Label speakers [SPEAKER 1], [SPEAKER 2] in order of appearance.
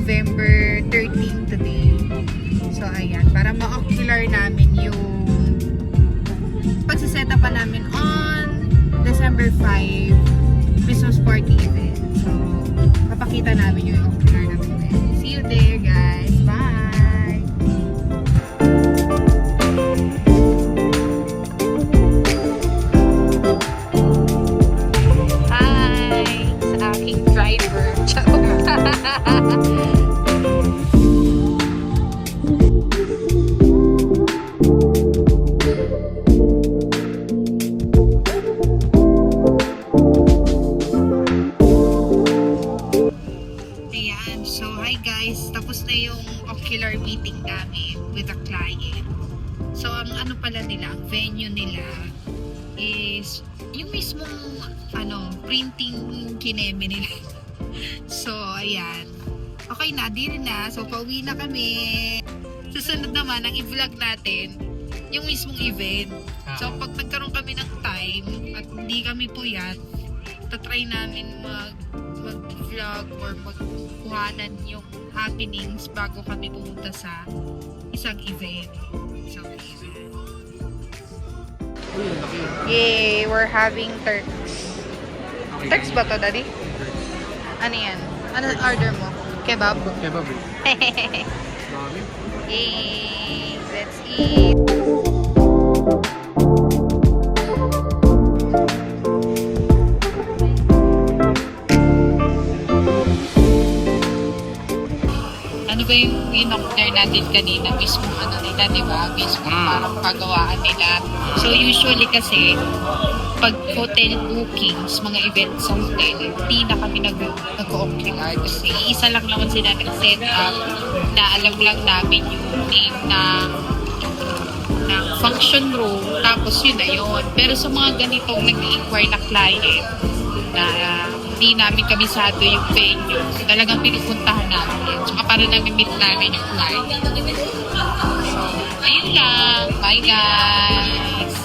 [SPEAKER 1] November 13 today. So, ayan. Para ma-ocular namin yung pagsiset up pa namin on December 5 Christmas party event. So, papakita namin yung ocular namin. See you there, guys. Bye! Hi! Sa aking driver. Ayan. So, hi guys. Tapos na yung ocular meeting namin with a client. So, ang ano pala nila, ang venue nila is yung mismong printing kineme nila. So, ayan. Okay na, deal na. So, pauwi na kami. Susunod naman, ang i-vlog natin, yung mismong event. So, pag nagkaroon kami ng time at hindi kami puyat, tatry namin mag-vlog or magkuhanan yung happenings bago kami pumunta sa isang event. So, yay! We're having Turks. Turks ba to, Daddy? Ano yan? Ano order mo? Kebab?
[SPEAKER 2] Kebab eh.
[SPEAKER 1] Yay! Let's eat! Ano ba yung in-order natin kanina? Mismo nila, di ba? Mismo parang pagawaan nila. So usually kasi, pag hotel bookings, mga event sa hotel, hindi na kami nag-ocular kasi isa lang naman sila nag-set up na alam lang namin yung name na function room, tapos yun na yun. Pero sa mga ganitong nag-inquire na client na hindi namin kabisado yung venue, talagang pinupuntahan namin. Tsaka para namin meet namin yung client. So, ayun lang. Bye guys!